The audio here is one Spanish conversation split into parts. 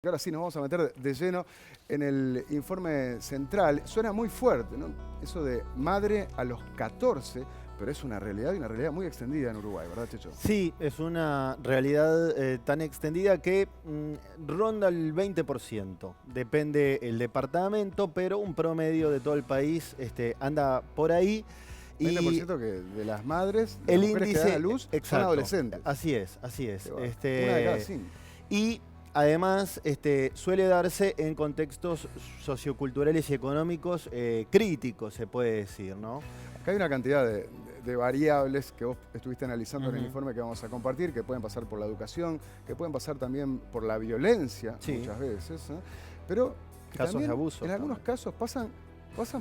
Ahora sí nos vamos a meter de lleno en el informe central. Suena muy fuerte, ¿no? Eso de madre a los 14, pero es una realidad y una realidad muy extendida en Uruguay, ¿verdad, Checho? Sí, es una realidad tan extendida que ronda el 20%. Depende el departamento, pero un promedio de todo el país anda por ahí. 20% que de las madres, de El las mujeres que dan índice, a luz, son exacto, adolescentes. así es, así es. Una de cada 5. Y además suele darse en contextos socioculturales y económicos críticos, se puede decir, ¿no? Acá hay una cantidad de variables que vos estuviste analizando en el informe que vamos a compartir, que pueden pasar por la educación, que pueden pasar también por la violencia, muchas veces, ¿eh? Pero que casos de abuso. En algunos casos pasan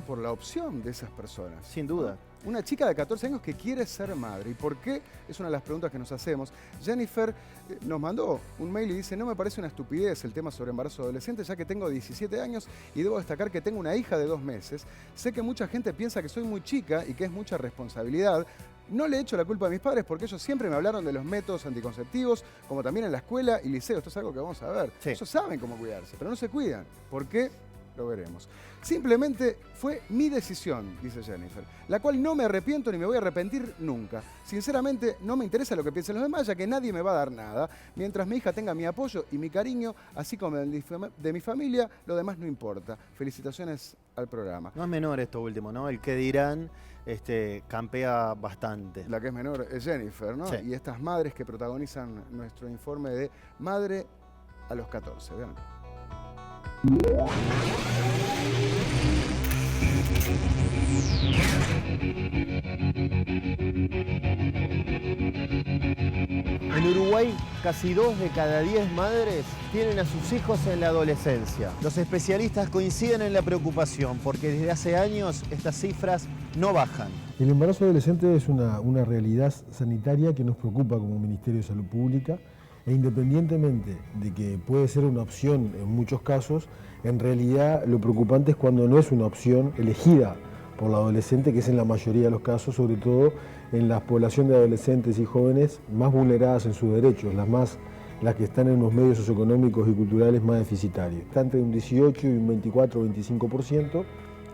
por la opción de esas personas. Sin duda. ¿No? Una chica de 14 años que quiere ser madre. ¿Y por qué? Es una de las preguntas que nos hacemos. Jennifer nos mandó un mail y dice: no me parece una estupidez el tema sobre embarazo adolescente, ya que tengo 17 años y debo destacar que tengo una hija de 2 meses. Sé que mucha gente piensa que soy muy chica y que es mucha responsabilidad. No le echo la culpa a mis padres porque ellos siempre me hablaron de los métodos anticonceptivos, como también en la escuela y liceo. Esto es algo que vamos a ver. Sí. Ellos saben cómo cuidarse, pero no se cuidan. ¿Por qué? Lo veremos. Simplemente fue mi decisión, dice Jennifer, la cual no me arrepiento ni me voy a arrepentir nunca. Sinceramente, no me interesa lo que piensen los demás, ya que nadie me va a dar nada. Mientras mi hija tenga mi apoyo y mi cariño, así como el de mi familia, lo demás no importa. Felicitaciones al programa. No es menor esto último, ¿no? El que dirán campea bastante. La que es menor es Jennifer, ¿no? Sí. Y estas madres que protagonizan nuestro informe de madre a los 14. Vean. En Uruguay, casi 2 de cada 10 madres tienen a sus hijos en la adolescencia. Los especialistas coinciden en la preocupación porque desde hace años estas cifras no bajan. El embarazo adolescente es una realidad sanitaria que nos preocupa como Ministerio de Salud Pública e independientemente de que puede ser una opción en muchos casos, en realidad lo preocupante es cuando no es una opción elegida por la adolescente, que es en la mayoría de los casos, sobre todo en la población de adolescentes y jóvenes más vulneradas en sus derechos, las que están en los medios socioeconómicos y culturales más deficitarios. Está entre un 18 y un 24 o 25%,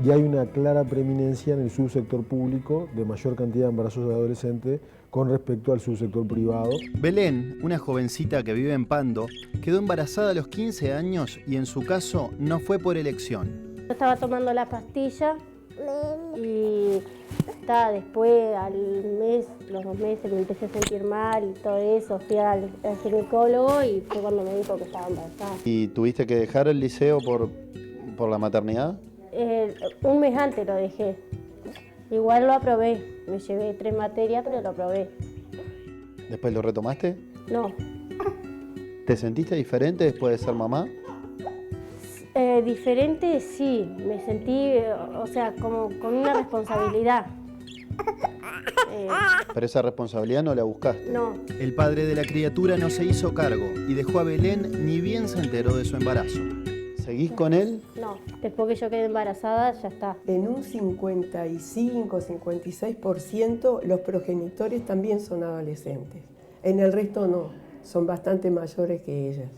y hay una clara preeminencia en el subsector público de mayor cantidad de embarazos de adolescentes con respecto al subsector privado. Belén, una jovencita que vive en Pando, quedó embarazada a los 15 años y en su caso no fue por elección. Yo estaba tomando la pastilla y después los 2 meses me empecé a sentir mal y todo eso. Fui al ginecólogo y fue cuando me dijo que estaba embarazada. ¿Y tuviste que dejar el liceo por la maternidad? Un mes antes lo dejé. Igual lo aprobé. Me llevé 3 materias, pero lo aprobé. ¿Después lo retomaste? No. ¿Te sentiste diferente después de ser mamá? Diferente, sí. Me sentí, como con una responsabilidad. Pero esa responsabilidad no la buscaste. No. El padre de la criatura no se hizo cargo y dejó a Belén ni bien se enteró de su embarazo. ¿Seguís con él? No. Después que yo quedé embarazada, ya está. En un 55-56% los progenitores también son adolescentes. En el resto no, son bastante mayores que ellas.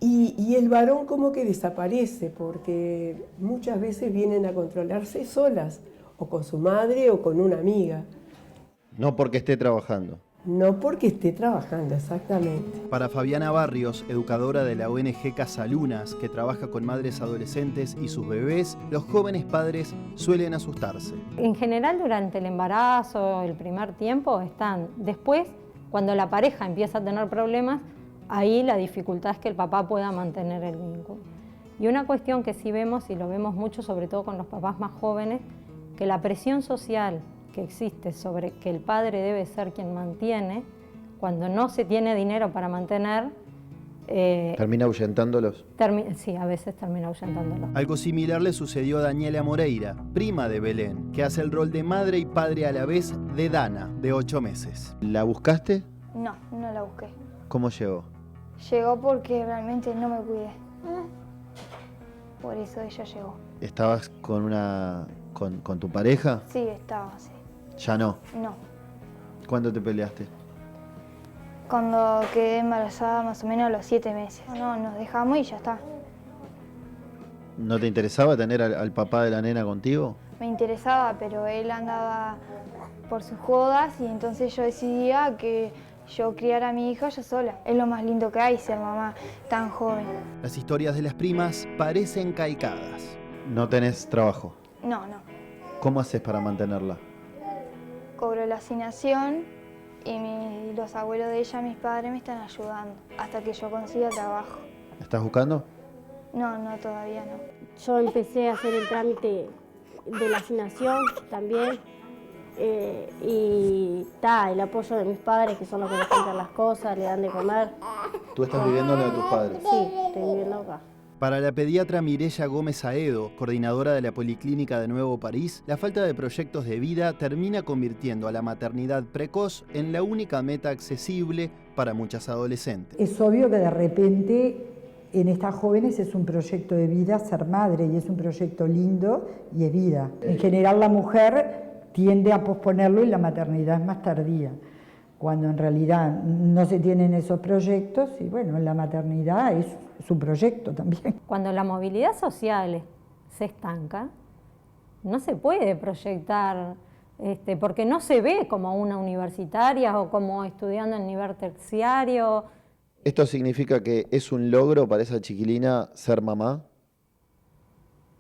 Y el varón como que desaparece porque muchas veces vienen a controlarse solas, o con su madre o con una amiga. No porque esté trabajando. No porque esté trabajando, exactamente. Para Fabiana Barrios, educadora de la ONG Casalunas, que trabaja con madres adolescentes y sus bebés, los jóvenes padres suelen asustarse. En general, durante el embarazo, el primer tiempo, están. Después, cuando la pareja empieza a tener problemas, ahí la dificultad es que el papá pueda mantener el vínculo. Y una cuestión que sí vemos, y lo vemos mucho, sobre todo con los papás más jóvenes, que la presión social que existe sobre que el padre debe ser quien mantiene, cuando no se tiene dinero para mantener... ¿Termina ahuyentándolos? Sí, a veces termina ahuyentándolos. Algo similar le sucedió a Daniela Moreira, prima de Belén, que hace el rol de madre y padre a la vez de Dana, de 8 meses. ¿La buscaste? No, no la busqué. ¿Cómo llegó? Llegó porque realmente no me cuidé. Por eso ella llegó. ¿Estabas con tu pareja? Sí, estaba así. Ya no. No. ¿Cuándo te peleaste? Cuando quedé embarazada más o menos a los 7 meses. No, nos dejamos y ya está. ¿No te interesaba tener al papá de la nena contigo? Me interesaba, pero él andaba por sus jodas y entonces yo decidía que yo criara a mi hija yo sola. Es lo más lindo que hay ser mamá tan joven. Las historias de las primas parecen calcadas. ¿No tenés trabajo? No, no. ¿Cómo haces para mantenerla? Cobro la asignación y los abuelos de ella, mis padres, me están ayudando hasta que yo consiga trabajo. ¿Estás buscando? No, no, todavía no. Yo empecé a hacer el trámite de la asignación también y el apoyo de mis padres, que son los que me compran las cosas, le dan de comer. ¿Tú estás viviendo lo de tus padres? Sí, estoy viviendo acá. Para la pediatra Mireya Gómez Aedo, coordinadora de la Policlínica de Nuevo París, la falta de proyectos de vida termina convirtiendo a la maternidad precoz en la única meta accesible para muchas adolescentes. Es obvio que de repente en estas jóvenes es un proyecto de vida ser madre y es un proyecto lindo y es vida. En general la mujer tiende a posponerlo y la maternidad es más tardía, cuando en realidad no se tienen esos proyectos y bueno, la maternidad es un proyecto también. Cuando la movilidad social se estanca, no se puede proyectar, porque no se ve como una universitaria o como estudiando en nivel terciario. ¿Esto significa que es un logro para esa chiquilina ser mamá?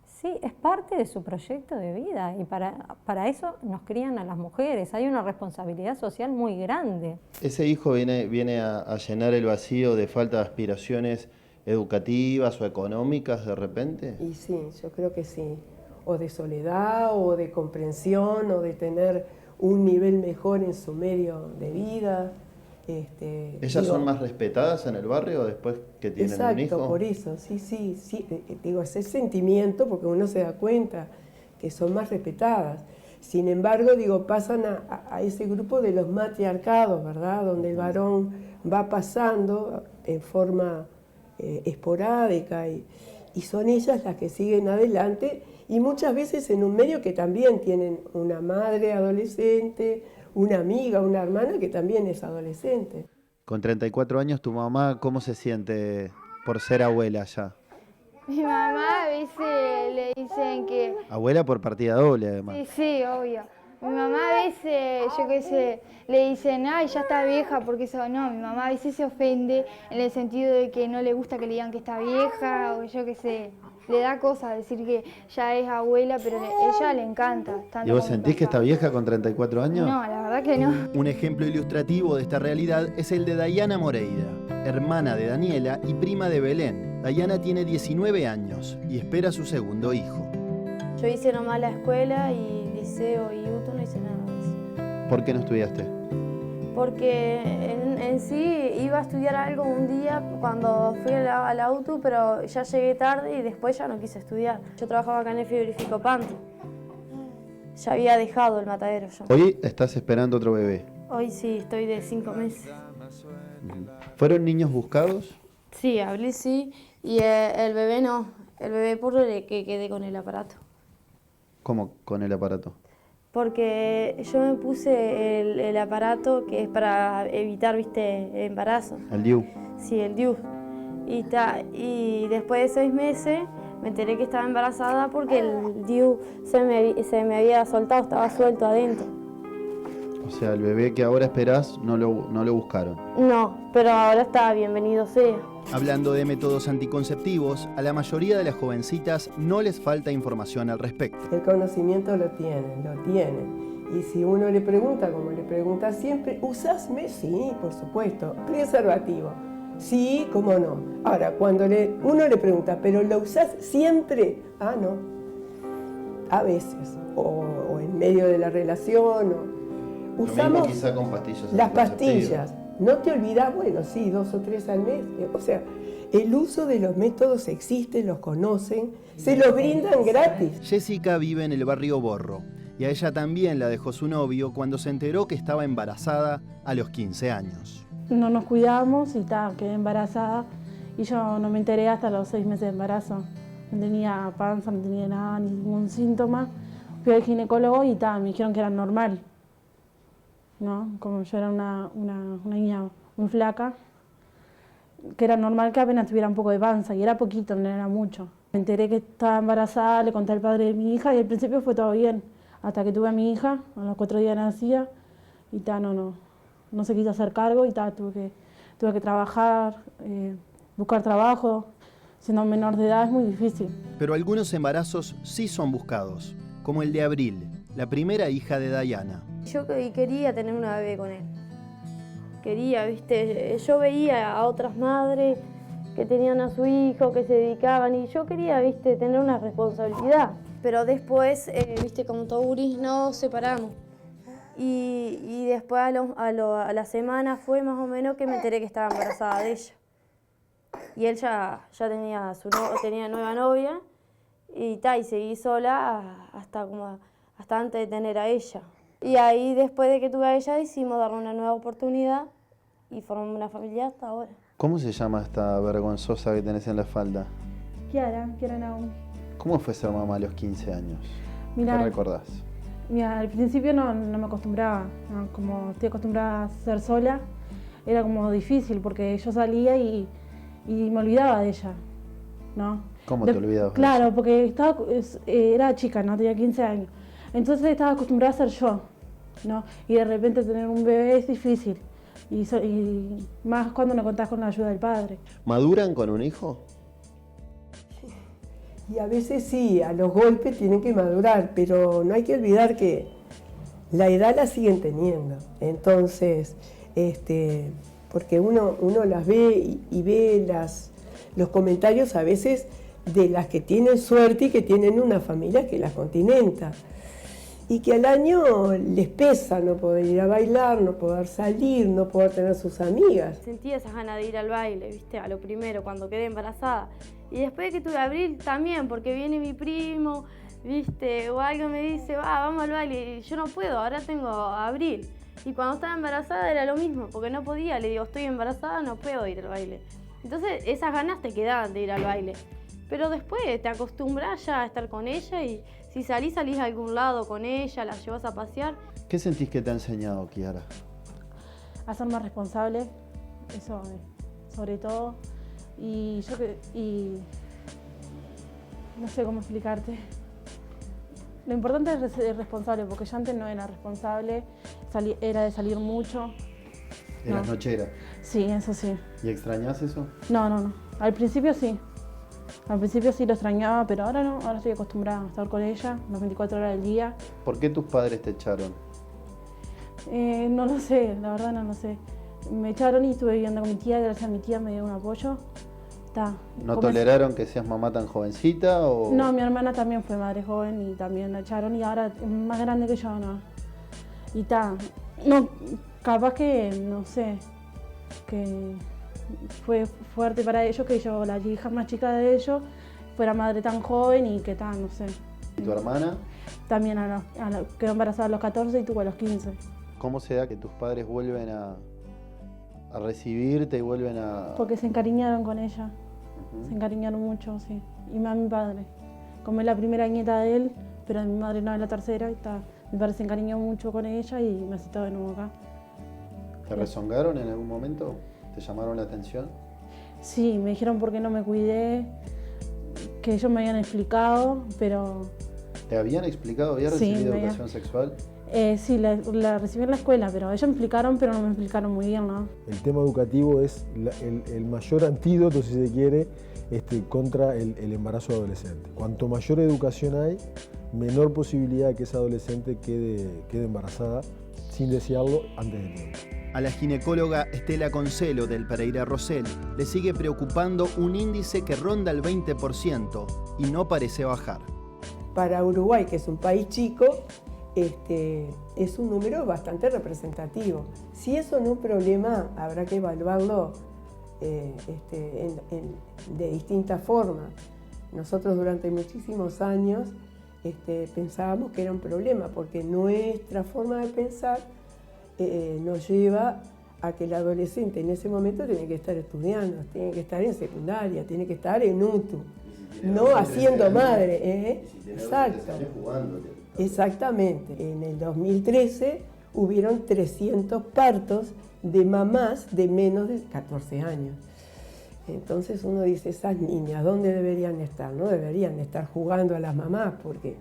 Sí, es parte de su proyecto de vida y para eso nos crían a las mujeres. Hay una responsabilidad social muy grande. ¿Ese hijo viene a llenar el vacío de falta de aspiraciones educativas o económicas de repente? Y sí, yo creo que sí. O de soledad, o de comprensión, o de tener un nivel mejor en su medio de vida. ¿Ellas son más respetadas en el barrio después que tienen un hijo? Exacto, por eso, sí. Digo, ese sentimiento, porque uno se da cuenta que son más respetadas. Sin embargo, digo, pasan a ese grupo de los matriarcados, ¿verdad? Donde el varón va pasando en forma esporádica y son ellas las que siguen adelante y muchas veces en un medio que también tienen una madre adolescente, una amiga, una hermana que también es adolescente. Con 34 años, ¿tu mamá cómo se siente por ser abuela ya? Mi mamá a veces le dicen que... Abuela por partida doble, además. Sí, obvio. Mi mamá a veces, yo qué sé, le dicen, ay, ya está vieja, porque eso no. Mi mamá a veces se ofende en el sentido de que no le gusta que le digan que está vieja, o yo qué sé. Le da cosa decir que ya es abuela, pero a ella le encanta. ¿Y vos sentís que está vieja con 34 años? No, la verdad que no. Un ejemplo ilustrativo de esta realidad es el de Dayana Moreira, hermana de Daniela y prima de Belén. Dayana tiene 19 años y espera su segundo hijo. Yo hice nomás la escuela y liceo y UTU, no hice nada de eso. ¿Por qué no estudiaste? Porque en sí iba a estudiar algo un día cuando fui a la UTU, pero ya llegué tarde y después ya no quise estudiar. Yo trabajaba acá en el frigorífico Panto. Ya había dejado el matadero yo. Hoy estás esperando otro bebé. Hoy sí, estoy de 5 meses. ¿Fueron niños buscados? Sí, hablé sí, y el bebé no. El bebé por el que quedé con el aparato. ¿Cómo con el aparato? Porque yo me puse el aparato que es para evitar, viste, embarazo. ¿El DIU? Sí, el DIU. Y después de 6 meses me enteré que estaba embarazada porque el DIU se me había soltado, estaba suelto adentro. O sea, el bebé que ahora esperás no lo buscaron. No, pero ahora está, bienvenido sea. Hablando de métodos anticonceptivos, a la mayoría de las jovencitas no les falta información al respecto. El conocimiento lo tienen. Y si uno le pregunta, como le pregunta siempre, ¿usás mes? Sí, por supuesto. ¿Preservativo? Sí, cómo no. Ahora, cuando uno le pregunta, ¿pero lo usás siempre? Ah, no. A veces. O en medio de la relación. Usamos quizá con pastillas las pastillas. No te olvidás, bueno, sí, 2 o 3 al mes. O sea, el uso de los métodos existe, los conocen, se los brindan gratis. Jessica vive en el barrio Borro y a ella también la dejó su novio cuando se enteró que estaba embarazada a los 15 años. No nos cuidamos y quedé embarazada y yo no me enteré hasta los 6 meses de embarazo. No tenía panza, no tenía nada, ningún síntoma. Fui al ginecólogo y me dijeron que era normal. ¿No? Como yo era una niña muy flaca, que era normal que apenas tuviera un poco de panza, y era poquito, no era mucho. Me enteré que estaba embarazada, le conté al padre de mi hija y al principio fue todo bien, hasta que tuve a mi hija, a los 4 días nacía, y no se quiso hacer cargo y tuve que trabajar, buscar trabajo. Siendo menor de edad es muy difícil. Pero algunos embarazos sí son buscados, como el de Abril, la primera hija de Dayana. Yo quería tener una bebé con él. Quería, ¿viste? Yo veía a otras madres que tenían a su hijo, que se dedicaban, y yo quería, ¿viste?, tener una responsabilidad. Pero después, ¿viste?, como todo guris, nos separamos. Y después a la semana fue más o menos que me enteré que estaba embarazada de ella. Y él ya tenía nueva novia y seguí sola hasta antes de tener a ella. Y ahí, después de que tuve a ella, decidimos darle una nueva oportunidad y formamos una familia hasta ahora. ¿Cómo se llama esta vergonzosa que tenés en la falda? Kiara Naomi. ¿Cómo fue ser mamá a los 15 años? Mirá, ¿Qué recordás? Mira, al principio no me acostumbraba, ¿no? Como estoy acostumbrada a ser sola, era como difícil porque yo salía y me olvidaba de ella, ¿no? ¿Cómo te olvidabas? Claro, porque era chica, ¿no? Tenía 15 años. Entonces estaba acostumbrada a ser yo, ¿no? Y de repente tener un bebé es difícil. Y más cuando no contás con la ayuda del padre. ¿Maduran con un hijo? Y a veces sí, a los golpes tienen que madurar, pero no hay que olvidar que la edad la siguen teniendo. Entonces, porque uno las ve y ve los comentarios a veces de las que tienen suerte y que tienen una familia que las continenta. Y que al año les pesa no poder ir a bailar, no poder salir, no poder tener sus amigas. Sentí esas ganas de ir al baile, ¿viste? A lo primero, cuando quedé embarazada. Y después de que tuve a Abril también, porque viene mi primo, ¿viste? O algo me dice, vamos al baile. Y yo no puedo, ahora tengo a Abril. Y cuando estaba embarazada era lo mismo, porque no podía. Le digo, estoy embarazada, no puedo ir al baile. Entonces esas ganas te quedaban de ir al baile. Pero después te acostumbras ya a estar con ella y si salís a algún lado con ella, la llevas a pasear. ¿Qué sentís que te ha enseñado, Kiara? A ser más responsable, eso sobre todo. Y no sé cómo explicarte. Lo importante es ser responsable, porque yo antes no era responsable, era de salir mucho. ¿Eras nochera? Sí, eso sí. ¿Y extrañás eso? No. Al principio sí. Al principio sí lo extrañaba, pero ahora no. Ahora estoy acostumbrada a estar con ella las 24 horas del día. ¿Por qué tus padres te echaron? No lo sé, la verdad no lo sé. Me echaron y estuve viviendo con mi tía, gracias a mi tía me dio un apoyo. ¿No toleraron que seas mamá tan jovencita? O... No, mi hermana también fue madre joven y también la echaron y ahora es más grande que yo, ¿no? Y no, capaz que, no sé, que fue fuerte para ellos que yo, la hija más chica de ellos, fuera madre tan joven y que no sé. ¿Y tu hermana? También quedó embarazada a los 14 y tuvo a los 15. ¿Cómo se da que tus padres vuelven a recibirte y vuelven a...? Porque se encariñaron con ella, se encariñaron mucho, sí. Y más mi padre. Como es la primera nieta de él, pero mi madre no es la tercera, mi padre se encariñó mucho con ella y me aceptó de nuevo acá. ¿Te rezongaron en algún momento? ¿Te llamaron la atención? Sí, me dijeron por qué no me cuidé, que ellos me habían explicado, pero... ¿Te habían explicado? ¿Habías recibido educación sexual? Sí, la recibí en la escuela, pero ellos me explicaron, pero no me explicaron muy bien, ¿no? El tema educativo es el mayor antídoto, si se quiere, contra el embarazo adolescente. Cuanto mayor educación hay, menor posibilidad de que esa adolescente quede embarazada sin desearlo antes de tiempo. A la ginecóloga Estela Concelo del Pereira Rosell le sigue preocupando un índice que ronda el 20% y no parece bajar. Para Uruguay, que es un país chico, es un número bastante representativo. Si eso no es un problema, habrá que evaluarlo de distintas formas. Nosotros durante muchísimos años pensábamos que era un problema, porque nuestra forma de pensar nos lleva a que el adolescente en ese momento tiene que estar estudiando, tiene que estar en secundaria, tiene que estar en UTU, no haciendo madre. Exacto. Exactamente. En el 2013 hubieron 300 partos de mamás de menos de 14 años. Entonces uno dice, esas niñas, ¿dónde deberían estar? No deberían estar jugando a las mamás porque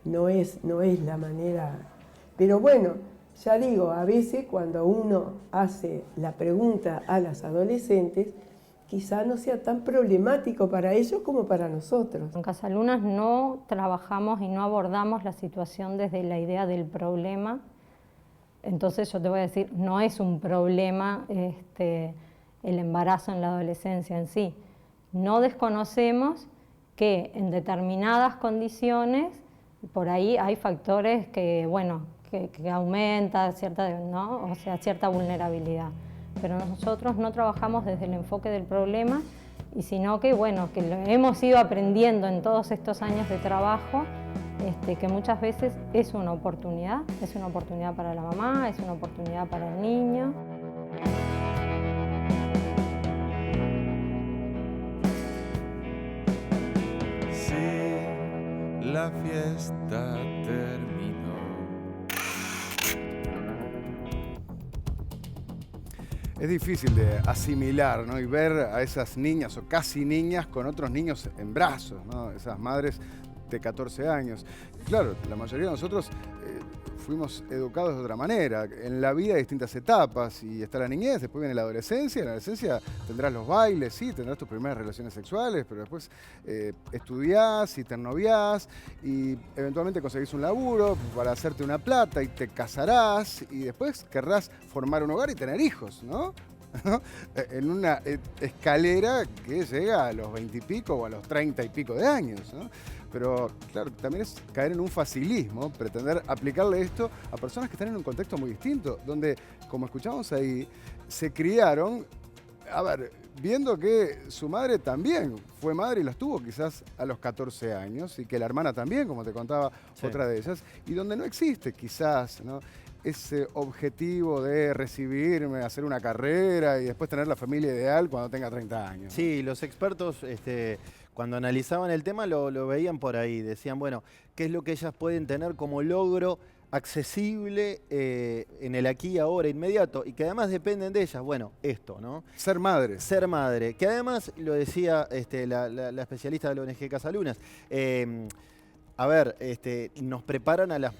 no es la manera. Pero bueno, ya digo, a veces cuando uno hace la pregunta a las adolescentes, quizá no sea tan problemático para ellos como para nosotros. En Casalunas no trabajamos y no abordamos la situación desde la idea del problema. Entonces yo te voy a decir, no es un problema el embarazo en la adolescencia en sí. No desconocemos que en determinadas condiciones, por ahí hay factores que, bueno, que aumenta cierta, ¿no? O sea, cierta vulnerabilidad. Pero nosotros no trabajamos desde el enfoque del problema, y sino que, bueno, que lo hemos ido aprendiendo en todos estos años de trabajo, que muchas veces es una oportunidad para la mamá, es una oportunidad para el niño. Sí, la fiesta terminó. Es difícil de asimilar, ¿no? Y ver a esas niñas o casi niñas con otros niños en brazos, ¿no? Esas madres de 14 años. Claro, la mayoría de nosotros fuimos educados de otra manera. En la vida hay distintas etapas y está la niñez, después viene la adolescencia. En la adolescencia tendrás los bailes, sí, tendrás tus primeras relaciones sexuales, pero después estudiás y te ennoviás y eventualmente conseguís un laburo para hacerte una plata y te casarás y después querrás formar un hogar y tener hijos, ¿no? En una escalera que llega a los 20 y pico o a los 30 y pico de años, ¿no? Pero claro, también es caer en un facilismo, pretender aplicarle esto a personas que están en un contexto muy distinto, donde, como escuchamos ahí, se criaron, a ver, viendo que su madre también fue madre y las tuvo quizás a los 14 años, y que la hermana también, como te contaba otra de ellas, y donde no existe quizás, ¿no?, ese objetivo de recibirme, hacer una carrera y después tener la familia ideal cuando tenga 30 años. Sí, los expertos cuando analizaban el tema lo veían por ahí, decían, bueno, ¿qué es lo que ellas pueden tener como logro accesible en el aquí y ahora inmediato y que además dependen de ellas? Bueno, esto, ¿no? Ser madre. Ser madre, que además, lo decía la especialista de la ONG Casalunas, a ver, nos preparan a las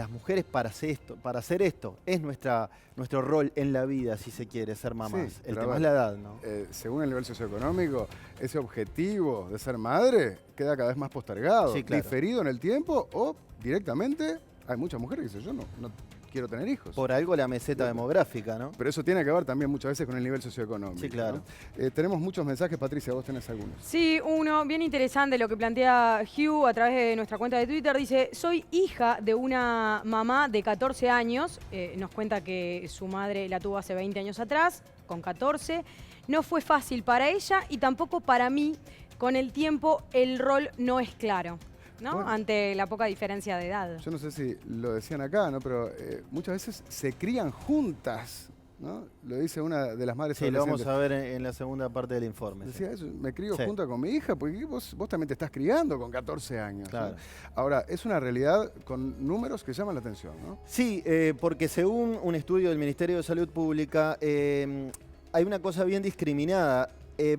mujeres para hacer esto. Es nuestro rol en la vida, si se quiere, ser mamás. Sí, el tema es la edad, ¿no? Según el nivel socioeconómico, ese objetivo de ser madre queda cada vez más postergado, Sí, claro. diferido en el tiempo o directamente hay muchas mujeres que dicen, yo no quiero tener hijos. Por algo la meseta demográfica, ¿no? Pero eso tiene que ver también muchas veces con el nivel socioeconómico. Sí, claro. ¿No? Tenemos muchos mensajes, Patricia, vos tenés algunos. Sí, uno bien interesante lo que plantea Hugh a través de nuestra cuenta de Twitter. Dice, soy hija de una mamá de 14 años. Nos cuenta que su madre la tuvo hace 20 años atrás, con 14. No fue fácil para ella y tampoco para mí. Con el tiempo el rol no es claro, ¿no? Bueno, ante la poca diferencia de edad. Yo no sé si lo decían acá, ¿no? Pero muchas veces se crían juntas, ¿no? Lo dice una de las madres Sí, lo adolescentes. vamos a ver en la segunda parte del informe. Decía eso, me crío Sí. junta con mi hija, porque vos también te estás criando con 14 años. Claro. ¿no? Ahora, es una realidad con números que llaman la atención, ¿no? Sí, porque según un estudio del Ministerio de Salud Pública, hay una cosa bien discriminada.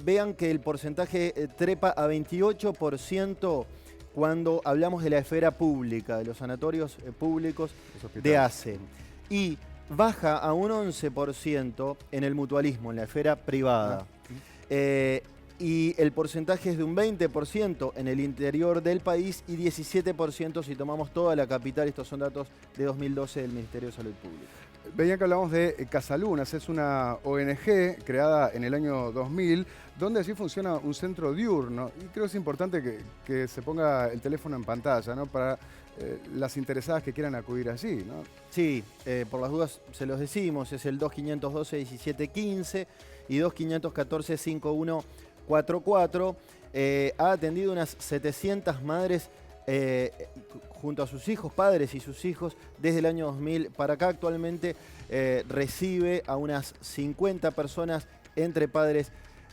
Vean que el porcentaje trepa a 28% cuando hablamos de la esfera pública, de los sanatorios públicos de ACE. Y baja a un 11% en el mutualismo, en la esfera privada. Y el porcentaje es de un 20% en el interior del país y 17% si tomamos toda la capital. Estos son datos de 2012 del Ministerio de Salud Pública. Veían que hablamos de Casalunas, es una ONG creada en el año 2000, donde allí funciona un centro diurno. Y creo que es importante que se ponga el teléfono en pantalla, ¿no? Para las interesadas que quieran acudir allí, ¿no? Sí, por las dudas se los decimos, es el 2512-1715 y 2514-5144. Ha atendido unas 700 madres junto a sus hijos, padres y sus hijos, desde el año 2000 para acá. Actualmente recibe a unas 50 personas entre padres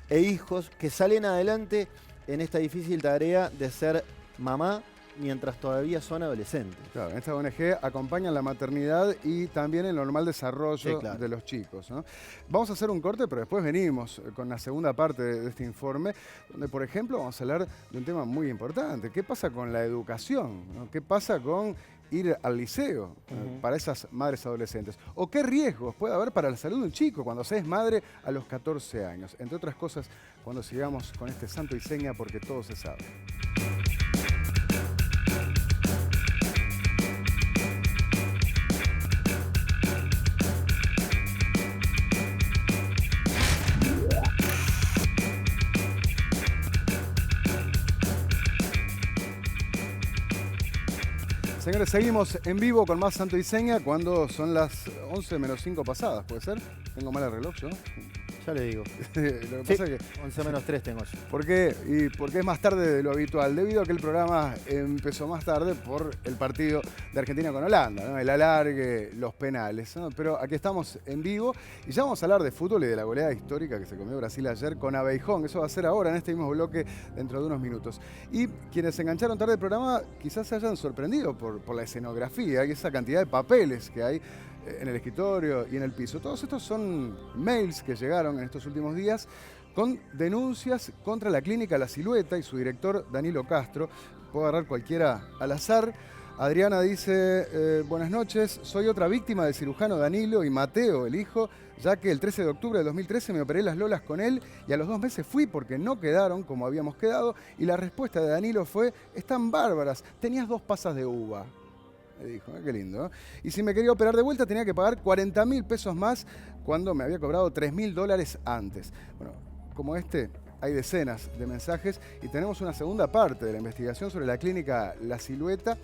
e hijos que salen adelante en esta difícil tarea de ser mamá mientras todavía son adolescentes. Claro, esta ONG acompaña la maternidad y también el normal desarrollo Sí, claro. de los chicos, ¿no? Vamos a hacer un corte, pero después venimos con la segunda parte de este informe, donde, por ejemplo, vamos a hablar de un tema muy importante. ¿Qué pasa con la educación? ¿No? ¿Qué pasa con ir al liceo para esas madres adolescentes? ¿O qué riesgos puede haber para la salud de un chico cuando se es madre a los 14 años? Entre otras cosas, cuando sigamos con este santo y seña, porque todo se sabe. Señores, seguimos en vivo con más Santo y Seña cuando son las 11 menos 5 pasadas, ¿puede ser? Tengo mal el reloj, ¿yo? Ya le digo. Lo que pasa es que 11 menos 3 tengo yo. ¿Por qué? Y porque es más tarde de lo habitual, debido a que el programa empezó más tarde por el partido de Argentina con Holanda, ¿no? El alargue, los penales, ¿no? Pero aquí estamos en vivo y ya vamos a hablar de fútbol y de la goleada histórica que se comió Brasil ayer con Abeijón. Eso va a ser ahora, en este mismo bloque, dentro de unos minutos. Y quienes se engancharon tarde del programa quizás se hayan sorprendido por la escenografía y esa cantidad de papeles que hay en el escritorio y en el piso. Todos estos son mails que llegaron en estos últimos días con denuncias contra la clínica La Silueta y su director Danilo Castro. Puedo agarrar cualquiera al azar. Adriana dice, buenas noches, soy otra víctima del cirujano Danilo y Mateo, el hijo, ya que el 13 de octubre de 2013 me operé las lolas con él y a los 2 meses fui porque no quedaron como habíamos quedado y la respuesta de Danilo fue, están bárbaras, tenías 2 pasas de uva. Me dijo, qué lindo, ¿no? Y si me quería operar de vuelta tenía que pagar 40.000 pesos más cuando me había cobrado $3.000 antes. Bueno, como este, hay decenas de mensajes y tenemos una segunda parte de la investigación sobre la clínica La Silueta,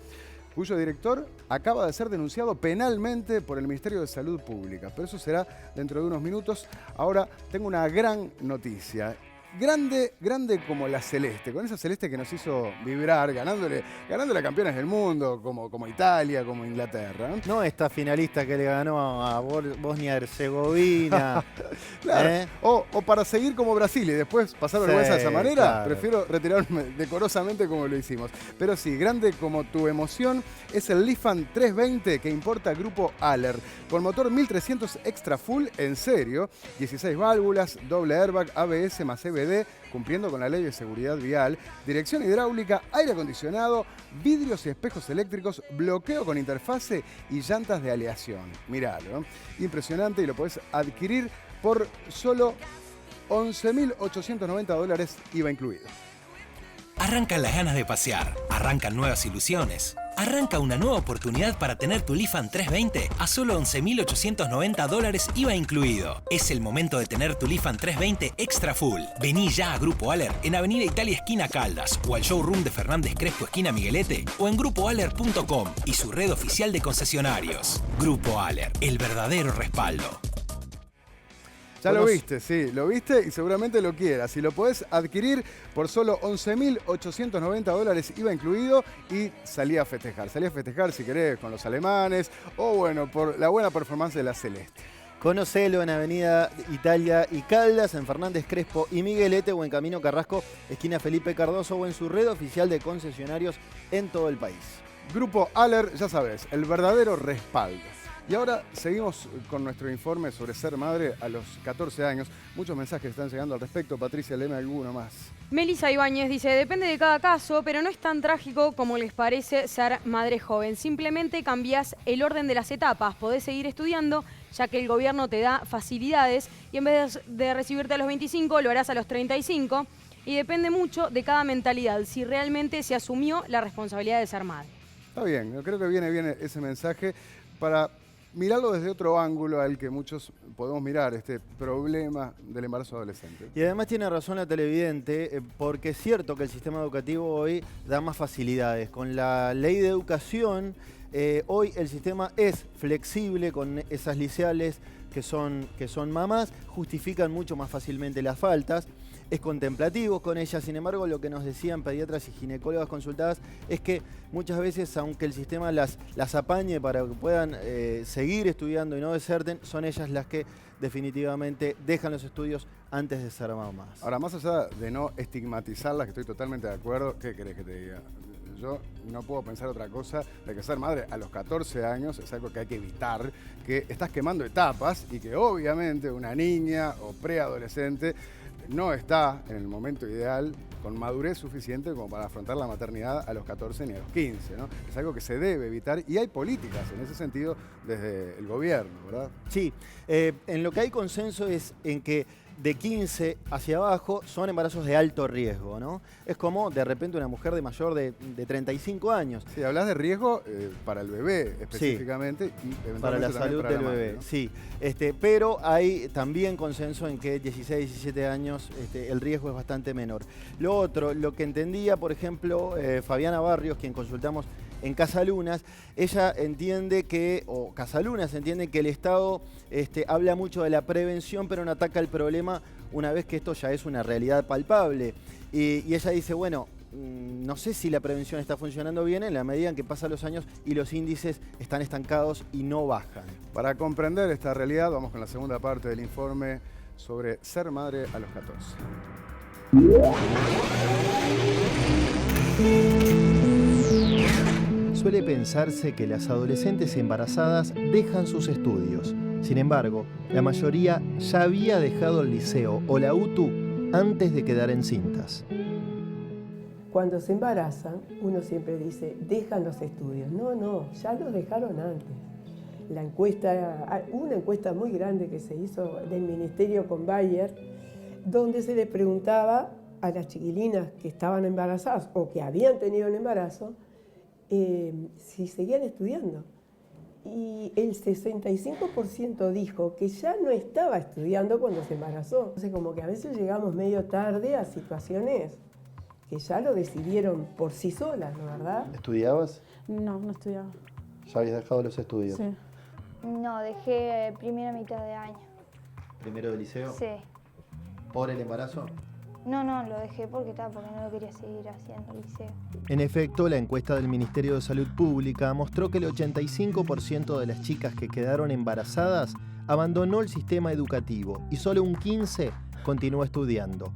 cuyo director acaba de ser denunciado penalmente por el Ministerio de Salud Pública. Pero eso será dentro de unos minutos. Ahora tengo una gran noticia. Grande, grande como la Celeste, con esa Celeste que nos hizo vibrar, ganándole a campeones del mundo, como Italia, como Inglaterra. No esta finalista que le ganó a Bosnia-Herzegovina. Claro. O para seguir como Brasil y después pasar vergüenza de esa manera, claro. Prefiero retirarme decorosamente como lo hicimos. Pero sí, grande como tu emoción es el Lifan 320 que importa Grupo Aller, con motor 1300 extra full, en serio, 16 válvulas, doble airbag, ABS más EBD, cumpliendo con la ley de seguridad vial, dirección hidráulica, aire acondicionado, vidrios y espejos eléctricos, bloqueo con interfase y llantas de aleación. Miralo, ¿no? Impresionante, y lo podés adquirir por solo $11.890, IVA incluido. Arrancan las ganas de pasear, arrancan nuevas ilusiones. Arranca una nueva oportunidad para tener tu Lifan 320 a solo $11.890, IVA incluido. Es el momento de tener tu Lifan 320 extra full. Vení ya a Grupo Aller en Avenida Italia esquina Caldas o al showroom de Fernández Crespo esquina Miguelete o en grupoaller.com y su red oficial de concesionarios. Grupo Aller, el verdadero respaldo. Ya lo viste, sí, lo viste y seguramente lo quieras. Y lo podés adquirir por solo $11.890, IVA incluido, y salí a festejar. Salí a festejar, si querés, con los alemanes o, bueno, por la buena performance de la Celeste. Conocelo en Avenida Italia y Caldas, en Fernández Crespo y Miguelete, o en Camino Carrasco, esquina Felipe Cardoso, o en su red oficial de concesionarios en todo el país. Grupo Aller, ya sabes, el verdadero respaldo. Y ahora seguimos con nuestro informe sobre ser madre a los 14 años. Muchos mensajes están llegando al respecto. Patricia, léeme alguno más. Melissa Ibáñez dice, depende de cada caso, pero no es tan trágico como les parece ser madre joven. Simplemente cambias el orden de las etapas. Podés seguir estudiando, ya que el gobierno te da facilidades, y en vez de recibirte a los 25, lo harás a los 35. Y depende mucho de cada mentalidad, si realmente se asumió la responsabilidad de ser madre. Está bien, yo creo que viene bien ese mensaje para mirarlo desde otro ángulo al que muchos podemos mirar, este problema del embarazo adolescente. Y además tiene razón la televidente, porque es cierto que el sistema educativo hoy da más facilidades. Con la ley de educación, hoy el sistema es flexible con esas liceales que son mamás, justifican mucho más fácilmente las faltas. Es contemplativo con ellas. Sin embargo, lo que nos decían pediatras y ginecólogas consultadas es que muchas veces, aunque el sistema las apañe para que puedan seguir estudiando y no deserten, son ellas las que definitivamente dejan los estudios antes de ser mamás. Ahora, más allá de no estigmatizarlas, que estoy totalmente de acuerdo, ¿qué querés que te diga? yo no puedo pensar otra cosa de que ser madre a los 14 años es algo que hay que evitar, que estás quemando etapas y que obviamente una niña o preadolescente no está en el momento ideal con madurez suficiente como para afrontar la maternidad a los 14 ni a los 15, ¿no? Es algo que se debe evitar y hay políticas en ese sentido desde el gobierno, ¿verdad? Sí, en lo que hay consenso es en que de 15 hacia abajo son embarazos de alto riesgo, ¿no? Es como de repente una mujer de mayor de 35 años. Sí, hablas de riesgo para el bebé específicamente, sí, y eventualmente para la salud para del la madre, bebé, ¿no? sí. Pero hay también consenso en que 16, 17 años el riesgo es bastante menor. Lo otro, lo que entendía, por ejemplo, Fabiana Barrios, quien consultamos en Casalunas, ella entiende que, o Casalunas entiende que el Estado habla mucho de la prevención, pero no ataca el problema una vez que esto ya es una realidad palpable. Y ella dice, bueno, no sé si la prevención está funcionando bien en la medida en que pasan los años y los índices están estancados y no bajan. Para comprender esta realidad, vamos con la segunda parte del informe sobre ser madre a los 14. Suele pensarse que las adolescentes embarazadas dejan sus estudios. Sin embargo, la mayoría ya había dejado el liceo o la UTU antes de quedar encintas. Cuando se embarazan, uno siempre dice, dejan los estudios. No, ya los dejaron antes. Hubo una encuesta muy grande que se hizo del Ministerio con Bayer, donde se le preguntaba a las chiquilinas que estaban embarazadas o que habían tenido un embarazo, si seguían estudiando. Y el 65% dijo que ya no estaba estudiando cuando se embarazó. Entonces, como que a veces llegamos medio tarde a situaciones que ya lo decidieron por sí solas, ¿no, verdad? ¿Estudiabas? No, no estudiaba. ¿Ya habías dejado los estudios? Sí. No, dejé primera mitad de año. ¿Primero de liceo? Sí. ¿Por el embarazo? No, lo dejé porque no lo quería seguir haciendo el liceo. En efecto, la encuesta del Ministerio de Salud Pública mostró que el 85% de las chicas que quedaron embarazadas abandonó el sistema educativo y solo un 15% continuó estudiando.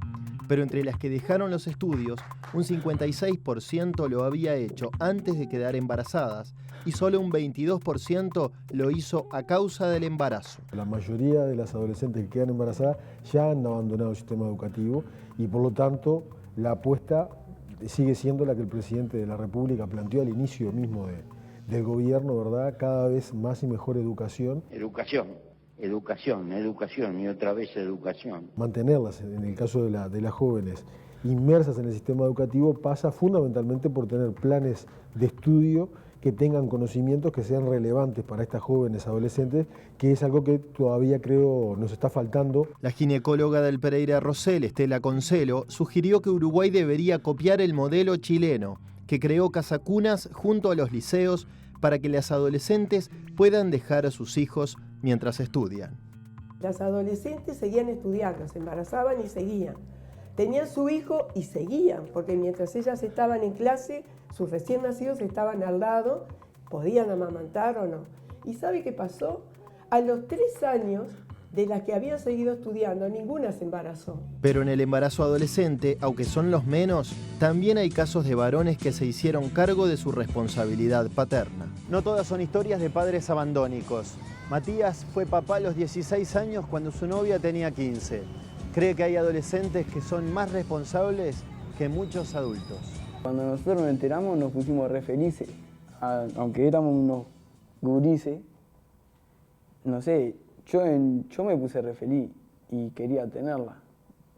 Pero entre las que dejaron los estudios, un 56% lo había hecho antes de quedar embarazadas y solo un 22% lo hizo a causa del embarazo. La mayoría de las adolescentes que quedan embarazadas ya han abandonado el sistema educativo y por lo tanto la apuesta sigue siendo la que el presidente de la República planteó al inicio mismo del gobierno, ¿verdad? Cada vez más y mejor educación. Educación y otra vez educación. Mantenerlas, en el caso de las jóvenes, inmersas en el sistema educativo pasa fundamentalmente por tener planes de estudio que tengan conocimientos que sean relevantes para estas jóvenes adolescentes, que es algo que todavía creo nos está faltando. La ginecóloga del Pereira Rosell, Estela Concelo, sugirió que Uruguay debería copiar el modelo chileno, que creó casacunas junto a los liceos para que las adolescentes puedan dejar a sus hijos mientras estudian. Las adolescentes seguían estudiando, se embarazaban y seguían. Tenían su hijo y seguían, porque mientras ellas estaban en clase, sus recién nacidos estaban al lado, podían amamantar o no. ¿Y sabe qué pasó? A los 3 años de las que habían seguido estudiando, ninguna se embarazó. Pero en el embarazo adolescente, aunque son los menos, también hay casos de varones que se hicieron cargo de su responsabilidad paterna. No todas son historias de padres abandónicos. Matías fue papá a los 16 años cuando su novia tenía 15. Cree que hay adolescentes que son más responsables que muchos adultos. Cuando nosotros nos enteramos nos pusimos re felices. Aunque éramos unos gurises, no sé, yo me puse re feliz y quería tenerla,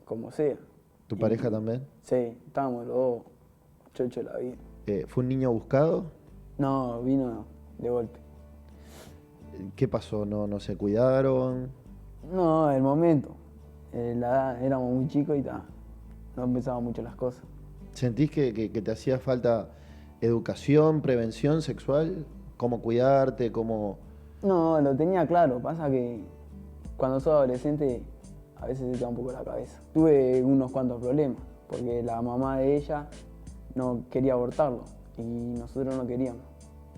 como sea. ¿Tu pareja también? Sí, estábamos los dos chochos de la vida. ¿Fue un niño buscado? No, vino de golpe. ¿Qué pasó? ¿No se cuidaron? No, el momento. La edad, éramos muy chicos y no pensábamos mucho las cosas. ¿Sentís que te hacía falta educación, prevención sexual? ¿Cómo cuidarte? ¿Cómo...? No, lo tenía claro. Pasa que cuando sos adolescente a veces se te da un poco la cabeza. Tuve unos cuantos problemas, porque la mamá de ella no quería abortarlo y nosotros no queríamos.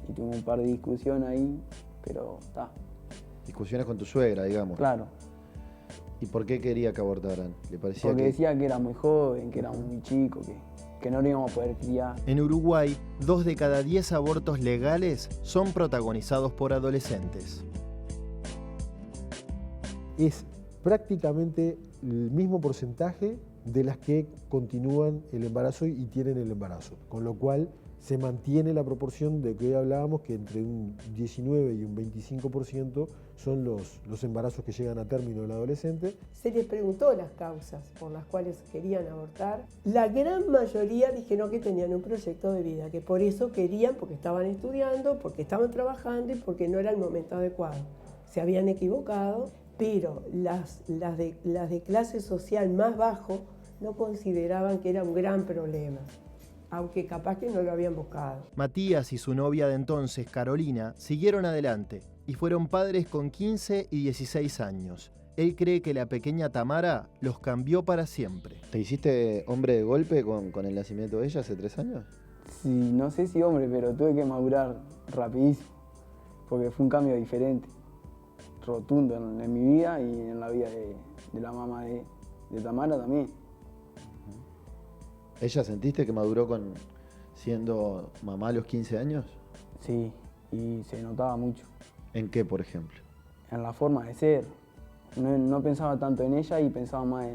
Y tuvimos un par de discusiones ahí, pero está. Discusiones con tu suegra, digamos. Claro. ¿Y por qué quería que abortaran? ¿Le parecía porque que...? decía que era muy joven, que era muy chico, que no lo íbamos a poder criar. En Uruguay, 2 de cada 10 abortos legales son protagonizados por adolescentes. Es prácticamente el mismo porcentaje de las que continúan el embarazo y tienen el embarazo, con lo cual se mantiene la proporción de que hoy hablábamos, que entre un 19 y un 25% son los embarazos que llegan a término del adolescente. Se les preguntó las causas por las cuales querían abortar. La gran mayoría dijeron que tenían un proyecto de vida, que por eso querían, porque estaban estudiando, porque estaban trabajando y porque no era el momento adecuado. Se habían equivocado, pero las de clase social más bajo no consideraban que era un gran problema, aunque capaz que no lo habían buscado. Matías y su novia de entonces, Carolina, siguieron adelante y fueron padres con 15 y 16 años. Él cree que la pequeña Tamara los cambió para siempre. ¿Te hiciste hombre de golpe con el nacimiento de ella hace 3 años? Sí, no sé si hombre, pero tuve que madurar rapidísimo, porque fue un cambio diferente, rotundo en mi vida y en la vida de la mamá de Tamara también. ¿Ella sentiste que maduró siendo mamá a los 15 años? Sí, y se notaba mucho. ¿En qué, por ejemplo? En la forma de ser. No pensaba tanto en ella y pensaba más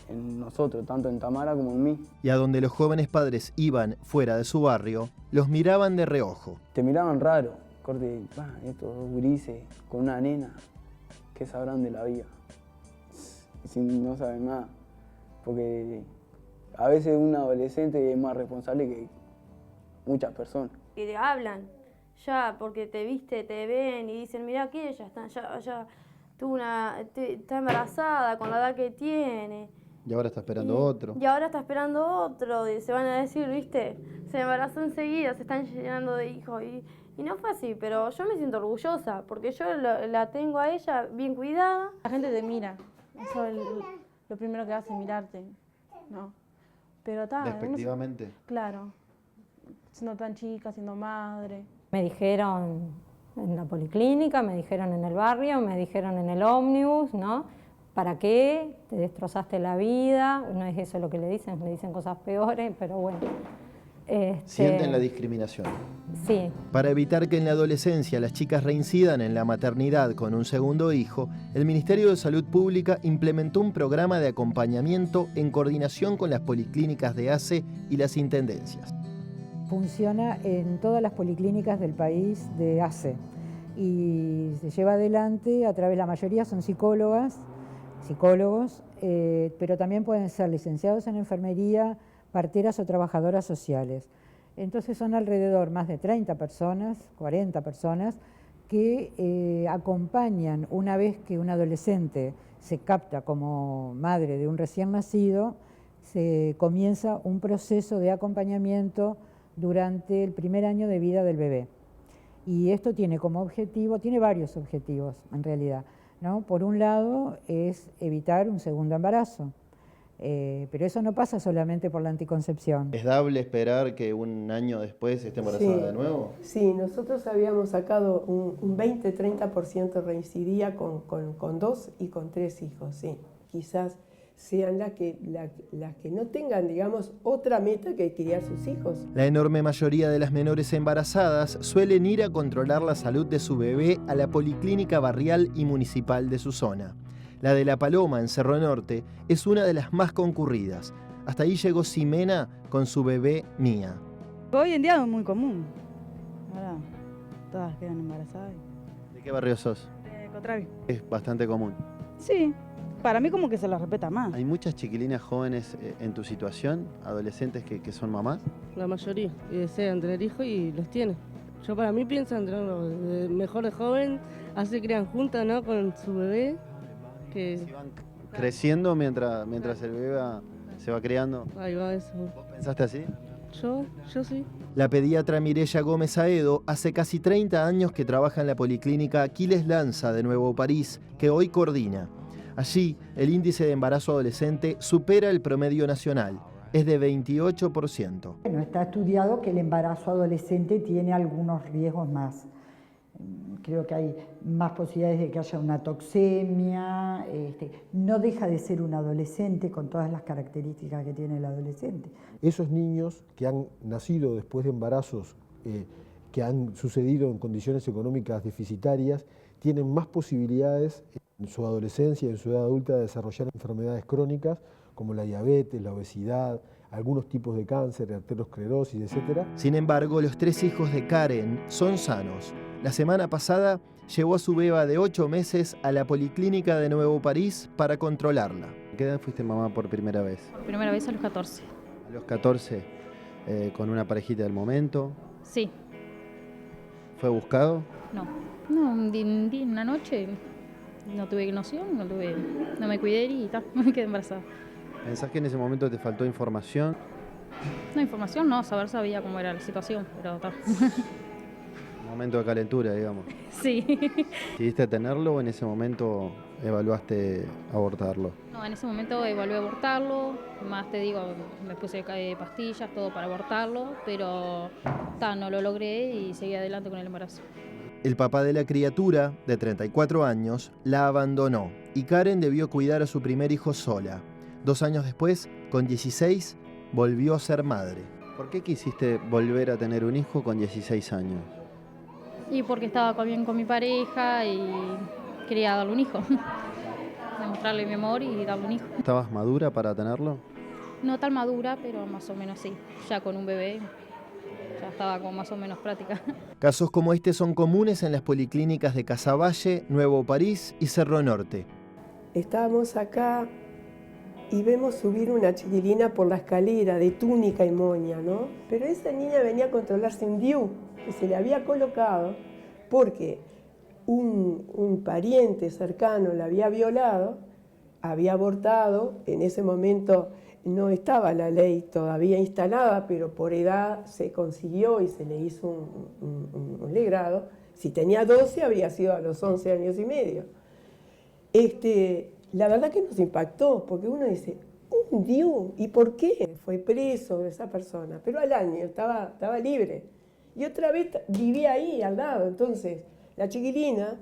en nosotros, tanto en Tamara como en mí. Y a donde los jóvenes padres iban fuera de su barrio, los miraban de reojo. Te miraban raro, corte, estos dos gurises con una nena, ¿qué sabrán de la vida? Si no saben nada, porque a veces un adolescente es más responsable que muchas personas. Y te hablan, ya, porque te ven y dicen, mirá que ella ya está embarazada con la edad que tiene. Y ahora está esperando otro. Y ahora está esperando otro, y se van a decir, viste, se embarazó enseguida, se están llenando de hijos. Y no fue así, pero yo me siento orgullosa, porque yo la tengo a ella bien cuidada. La gente te mira, eso es lo primero que hace, mirarte, ¿no? Pero está. Despectivamente. No sé, claro, siendo tan chica, siendo madre. Me dijeron en la policlínica, me dijeron en el barrio, me dijeron en el ómnibus, ¿no? ¿Para qué? Te destrozaste la vida. No es eso lo que le dicen cosas peores, pero bueno. Sienten la discriminación. Sí. Para evitar que en la adolescencia las chicas reincidan en la maternidad con un segundo hijo, el Ministerio de Salud Pública implementó un programa de acompañamiento en coordinación con las policlínicas de ACE y las intendencias. Funciona en todas las policlínicas del país de ACE y se lleva adelante a través, la mayoría son psicólogos, pero también pueden ser licenciados en enfermería, parteras o trabajadoras sociales. Entonces son alrededor más de 30 personas, 40 personas, que acompañan una vez que un adolescente se capta como madre de un recién nacido, se comienza un proceso de acompañamiento durante el primer año de vida del bebé. Y esto tiene como objetivo, tiene varios objetivos en realidad, ¿no? Por un lado es evitar un segundo embarazo, pero eso no pasa solamente por la anticoncepción. ¿Es dable esperar que un año después esté embarazada de nuevo? Sí, nosotros habíamos sacado un 20-30% reincidia con 2 y con 3 hijos, sí. Quizás sean las que no tengan, digamos, otra meta que criar sus hijos. La enorme mayoría de las menores embarazadas suelen ir a controlar la salud de su bebé a la policlínica barrial y municipal de su zona. La de La Paloma, en Cerro Norte, es una de las más concurridas. Hasta ahí llegó Ximena con su bebé Mía. Hoy en día es muy común. Ahora todas quedan embarazadas. ¿De qué barrio sos? De Cotravi. Es bastante común. Sí, para mí como que se la respeta más. ¿Hay muchas chiquilinas jóvenes en tu situación, adolescentes que son mamás? La mayoría, y desean tener hijos y los tienen. Yo para mí pienso en tenerlo mejor de joven, así crían juntas, ¿no? Con su bebé. Que si van creciendo mientras el bebé se va criando. Ahí va eso. ¿Vos pensaste así? Yo sí. La pediatra Mireya Gómez Aedo hace casi 30 años que trabaja en la policlínica Aquiles Lanza de Nuevo París, que hoy coordina. Allí, el índice de embarazo adolescente supera el promedio nacional, es de 28%. Bueno, está estudiado que el embarazo adolescente tiene algunos riesgos más. Creo que hay más posibilidades de que haya una toxemia. No deja de ser un adolescente con todas las características que tiene el adolescente. Esos niños que han nacido después de embarazos que han sucedido en condiciones económicas deficitarias tienen más posibilidades en su adolescencia y en su edad adulta de desarrollar enfermedades crónicas como la diabetes, la obesidad, algunos tipos de cáncer, arteriosclerosis, etc. Sin embargo, los 3 hijos de Karen son sanos. La semana pasada llevó a su beba de 8 meses a la Policlínica de Nuevo París para controlarla. ¿Qué edad fuiste mamá por primera vez? Por primera vez a los 14. A los 14, con una parejita del momento. Sí. ¿Fue buscado? No, una noche no tuve noción, no me cuidé y tal, me quedé embarazada. ¿Pensás que en ese momento te faltó información? No, información no, sabía cómo era la situación, pero tal. Un momento de calentura, digamos. Sí. ¿Decidiste tenerlo o en ese momento evaluaste abortarlo? No, en ese momento evalué abortarlo, más te digo, me puse pastillas, todo para abortarlo, pero no lo logré y seguí adelante con el embarazo. El papá de la criatura, de 34 años, la abandonó y Karen debió cuidar a su primer hijo sola. 2 años después, con 16, volvió a ser madre. ¿Por qué quisiste volver a tener un hijo con 16 años? Y porque estaba bien con mi pareja y quería darle un hijo. Demostrarle mi amor y darle un hijo. ¿Estabas madura para tenerlo? No tan madura, pero más o menos sí. Ya con un bebé, ya estaba como más o menos práctica. Casos como este son comunes en las policlínicas de Casaballe, Nuevo París y Cerro Norte. Estábamos acá y vemos subir una chiquilina por la escalera de túnica y moña, ¿no? Pero esa niña venía a controlarse un DIU que se le había colocado porque un pariente cercano la había violado, había abortado, en ese momento no estaba la ley todavía instalada, pero por edad se consiguió y se le hizo un legrado. Si tenía 12, habría sido a los 11 años y medio. La verdad que nos impactó, porque uno dice, un DIU, ¿y por qué? Fue preso esa persona, pero al año estaba libre. Y otra vez vivía ahí, al lado. Entonces, la chiquilina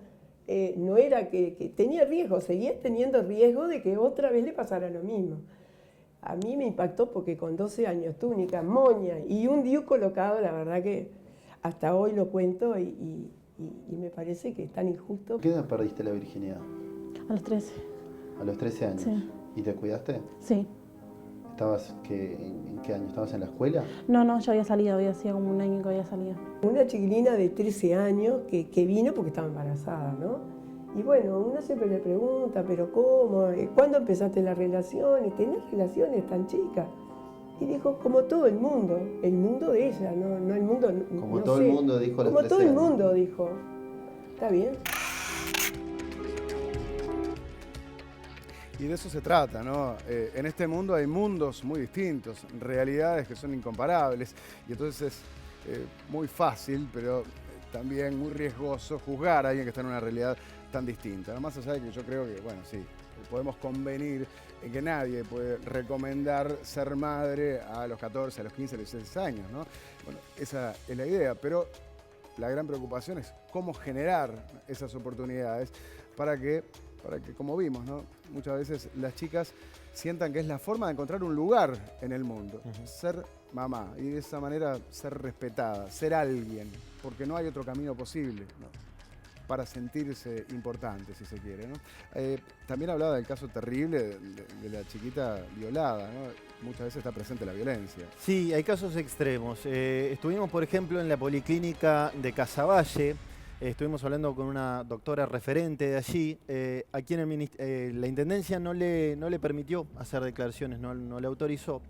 no era que tenía riesgo, seguía teniendo riesgo de que otra vez le pasara lo mismo. A mí me impactó porque con 12 años, túnica, moña y un DIU colocado, la verdad que hasta hoy lo cuento y me parece que es tan injusto. ¿Qué edad perdiste la virginidad? A los 13. ¿A los 13 años? Sí. ¿Y te cuidaste? Sí. ¿Estabas en qué año? ¿Estabas en la escuela? No, ya había salido, hacía como un año que había salido. Una chiquilina de 13 años que vino porque estaba embarazada, ¿no? Y bueno, uno siempre le pregunta, ¿pero cómo? ¿Cuándo empezaste la relación? ¿Tenés relaciones tan chicas? Y dijo, como todo el mundo de ella, no el mundo... Como no todo sé. el mundo dijo a los 13 Como todo el años. mundo dijo. Está bien. Y de eso se trata, ¿no? En este mundo hay mundos muy distintos, realidades que son incomparables, y entonces es muy fácil, pero también muy riesgoso juzgar a alguien que está en una realidad tan distinta. ¿No? Más allá de que yo creo que, bueno, sí, podemos convenir en que nadie puede recomendar ser madre a los 14, a los 15, a los 16 años, ¿no? Bueno, esa es la idea, pero la gran preocupación es cómo generar esas oportunidades para que, como vimos, ¿no? Muchas veces las chicas sientan que es la forma de encontrar un lugar en el mundo, ser mamá y de esa manera ser respetada, ser alguien, porque no hay otro camino posible, ¿no? Para sentirse importante, si se quiere, ¿no? También hablaba del caso terrible de la chiquita violada, ¿no? Muchas veces está presente la violencia. Sí, hay casos extremos. Estuvimos, por ejemplo, en la Policlínica de Casaballe. Estuvimos hablando con una doctora referente de allí. Aquí en la Intendencia no le permitió hacer declaraciones, no le autorizó.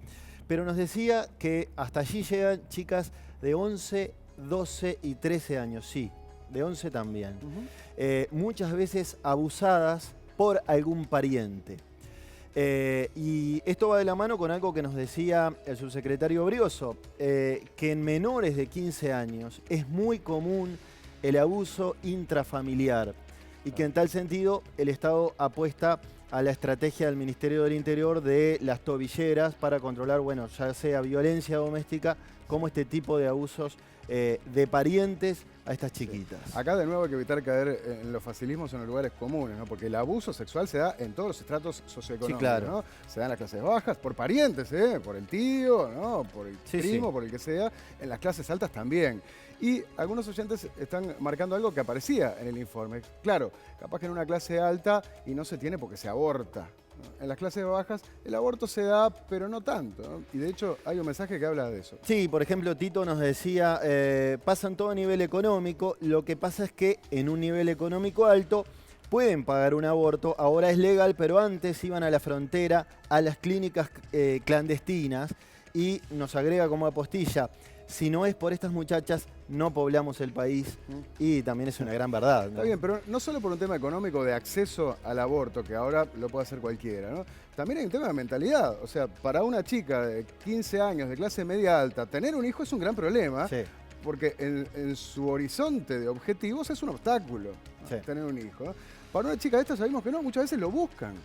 Pero nos decía que hasta allí llegan chicas de 11, 12 y 13 años, sí. De 11 también. Muchas veces abusadas por algún pariente. Y esto va de la mano con algo que nos decía el subsecretario Brioso, que en menores de 15 años es muy común el abuso intrafamiliar y que en tal sentido el Estado apuesta a la estrategia del Ministerio del Interior de las tobilleras para controlar, bueno, ya sea violencia doméstica como este tipo de abusos de parientes a estas chiquitas. Acá de nuevo hay que evitar caer en los facilismos o en los lugares comunes, ¿no? Porque el abuso sexual se da en todos los estratos socioeconómicos, Sí, claro. ¿no? Se da en las clases bajas, por parientes, por el tío, ¿no? Por el primo, por el que sea. En las clases altas también. Y algunos oyentes están marcando algo que aparecía en el informe. Claro, capaz que en una clase alta y no se tiene porque se aborta, ¿no? En las clases bajas el aborto se da, pero no tanto, ¿no? Y de hecho hay un mensaje que habla de eso. Sí, por ejemplo, Tito nos decía, pasa en todo nivel económico, lo que pasa es que en un nivel económico alto pueden pagar un aborto, ahora es legal, pero antes iban a la frontera, a las clínicas clandestinas, y nos agrega como apostilla, si no es por estas muchachas, no poblamos el país, y también es una gran verdad, ¿no? Está bien, pero no solo por un tema económico de acceso al aborto, que ahora lo puede hacer cualquiera, ¿no? También hay un tema de mentalidad. O sea, para una chica de 15 años, de clase media alta, tener un hijo es un gran problema, porque en su horizonte de objetivos es un obstáculo, ¿no? Tener un hijo, ¿no? Para una chica de esta sabemos que no, muchas veces lo buscan, ¿no?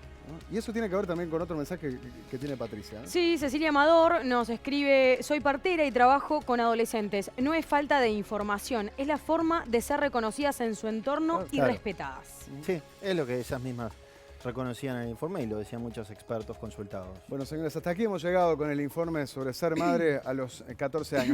Y eso tiene que ver también con otro mensaje que tiene Patricia, ¿no? Sí, Cecilia Amador nos escribe, soy partera y trabajo con adolescentes. No es falta de información, es la forma de ser reconocidas en su entorno y respetadas. Sí, es lo que ellas mismas reconocían en el informe y lo decían muchos expertos consultados. Bueno, señores, hasta aquí hemos llegado con el informe sobre ser madre a los 14 años.